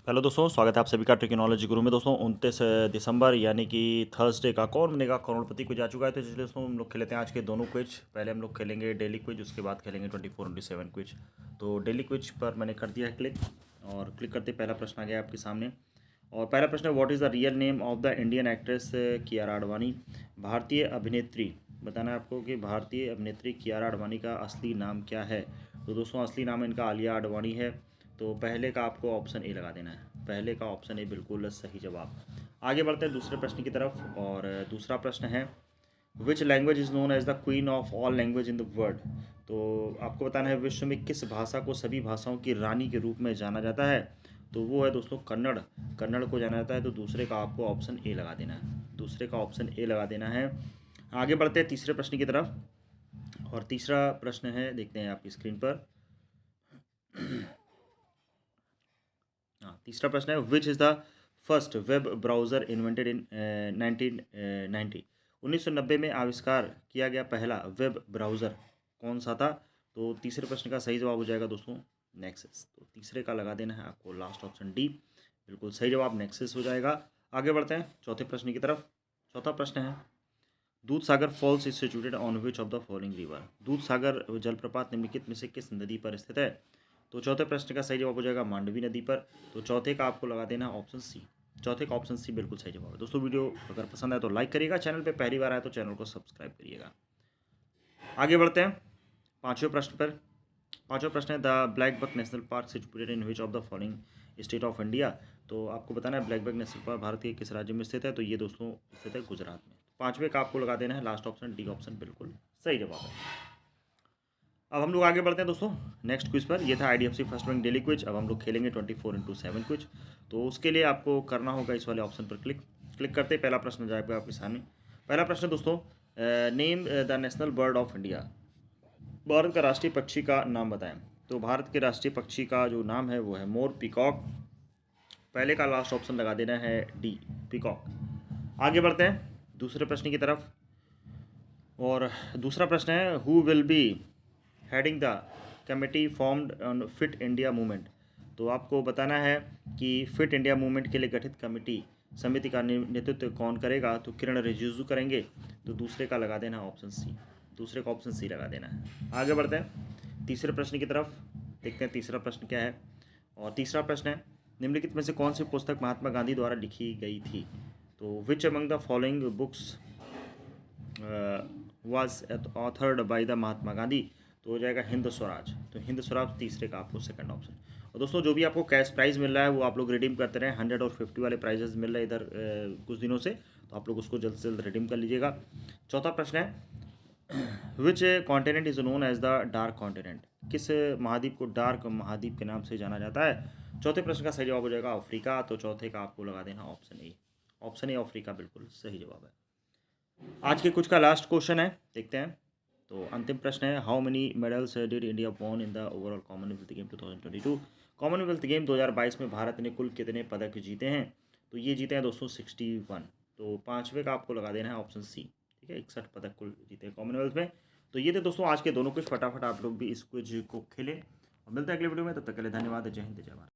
Hello दोस्तों, स्वागत है आप सभी का टेक्नोलॉजी गुरु में। दोस्तों 29 दिसंबर यानी कि थर्सडे का कौन बनेगा करोड़पति को जा चुका है। तो इसलिए दोस्तों हम लोग खेलते हैं आज के दोनों क्विज। पहले हम लोग खेलेंगे डेली क्विज, उसके बाद खेलेंगे 24/7 क्विज। तो डेली क्विज पर मैंने कर दिया है क्लिक, और क्लिक करते पहला प्रश्न आ गया आपके सामने। और पहला प्रश्न है, what is the real name of the Indian actress Kiara Advani. भारतीय अभिनेत्री, बताना है आपको कि भारतीय अभिनेत्री कियारा आडवाणी का असली नाम क्या है। तो दोस्तों असली नाम इनका आलिया आडवाणी है। तो पहले का आपको ऑप्शन ए लगा देना है, पहले का ऑप्शन ए बिल्कुल सही जवाब। आगे बढ़ते हैं दूसरे प्रश्न की तरफ, और दूसरा प्रश्न है, which language is known as the queen of all language in the world. तो आपको बताना है विश्व में किस भाषा को सभी भाषाओं की रानी के रूप में जाना जाता है। तो वो है दोस्तों कन्नड़। कन्नड़ को जाना जाता है। तो दूसरे का आपको ऑप्शन ए लगा देना है, दूसरे का ऑप्शन ए लगा देना है। आगे बढ़ते हैं तीसरे प्रश्न की तरफ, और तीसरा प्रश्न है, देखते हैं आपकी स्क्रीन पर। हाँ, तीसरा प्रश्न है, which is the first web browser invented in 1990। 1990 में आविष्कार किया गया पहला वेब ब्राउज़र कौन सा था। तो तीसरे प्रश्न का सही जवाब हो जाएगा दोस्तों नेक्सस। तो तीसरे का लगा देना है आपको लास्ट ऑप्शन डी, बिल्कुल सही जवाब नेक्सस हो जाएगा। आगे बढ़ते हैं चौथे प्रश्न की तरफ। चौथा प्रश्न है, Dudhsagar falls is situated on which of the following river. Dudhsagar जलप्रपात निम्नलिखित में से किस नदी पर स्थित है। तो चौथे प्रश्न का सही जवाब हो जाएगा मांडवी नदी पर। तो चौथे का आपको लगा देना ऑप्शन सी, चौथे का ऑप्शन सी बिल्कुल सही जवाब है। दोस्तों वीडियो अगर पसंद आए तो लाइक करिएगा, चैनल पे पहली बार आए तो चैनल को सब्सक्राइब करिएगा। आगे बढ़ते हैं पांचवें प्रश्न पर। पांचवा प्रश्न है, the Black Buck National Park situated in which of the following state of India. तो आपको बताना है ब्लैक बक नेशनल पार्क भारत के किस राज्य में स्थित है। तो ये दोस्तों स्थित है गुजरात में। पांचवें का आपको लगा देना है लास्ट ऑप्शन डी ऑप्शन बिल्कुल सही जवाब है। अब हम लोग आगे बढ़ते हैं दोस्तों नेक्स्ट क्विज पर। ये था IDFC first bank daily quiz. अब हम लोग खेलेंगे 24/7 क्विज। तो उसके लिए आपको करना होगा इस वाले ऑप्शन पर क्लिक। क्लिक करते ही पहला प्रश्न जाएगा आपके सामने। पहला प्रश्न दोस्तों, name the national bird of India. Bharat का राष्ट्रीय पक्षी का नाम बताएं। तो भारत के राष्ट्रीय पक्षी का जो नाम है वो है मोर, पीकॉक। पहले का लास्ट ऑप्शन लगा देना है डी, पीकॉक। आगे बढ़ते हैं दूसरे प्रश्न की तरफ, और दूसरा प्रश्न है, who will be heading the committee formed on fit India movement. तो आपको बताना है कि फिट इंडिया मूवमेंट के लिए गठित कमेटी समिति का नेतृत्व कौन करेगा। तो किरण रिजिजू करेंगे। तो दूसरे का लगा देना ऑप्शन सी, दूसरे का ऑप्शन सी लगा देना है। आगे बढ़ते हैं तीसरे प्रश्न की तरफ, देखते हैं तीसरा प्रश्न क्या है। और तीसरा प्रश्न है, निम्नलिखित में से कौन सी पुस्तक महात्मा गांधी द्वारा लिखी गई थी। तो which among the following books was authored by the Mahatma Gandhi. तो हो जाएगा हिंद स्वराज। तो हिंद स्वराज तीसरे का आपको सेकंड ऑप्शन। और दोस्तों जो भी आपको कैश प्राइज़ मिल रहा है वो आप लोग रिडीम करते रहें। 100 और 50 वाले प्राइजेस मिल रहे हैं इधर कुछ दिनों से, तो आप लोग उसको जल्द से जल्द रिडीम कर लीजिएगा। चौथा प्रश्न है, which continent is known as the dark continent. किस महाद्वीप को डार्क महाद्वीप के नाम से जाना जाता है। चौथे प्रश्न का सही जवाब हो जाएगा अफ्रीका। तो चौथे का आपको लगा देना option A, option A Africa बिल्कुल सही जवाब है। आज के कुछ का लास्ट क्वेश्चन है, देखते हैं। तो अंतिम प्रश्न है, how many medals did India won in the overall Commonwealth game 2022। Commonwealth game 2022 में भारत ने कुल कितने पदक जीते हैं। तो ये जीते हैं दोस्तों 61। तो पाँचवें का आपको लगा देना है ऑप्शन सी, ठीक है। 61 पदक कुल जीते हैं कॉमनवेल्थ में। तो ये थे दोस्तों आज के दोनों कुछ। फटाफट आप लोग भी इस क्विज को खेलें, और मिलते हैं अगले वीडियो में। तब तक के लिए धन्यवाद। जय हिंद, जय भारत।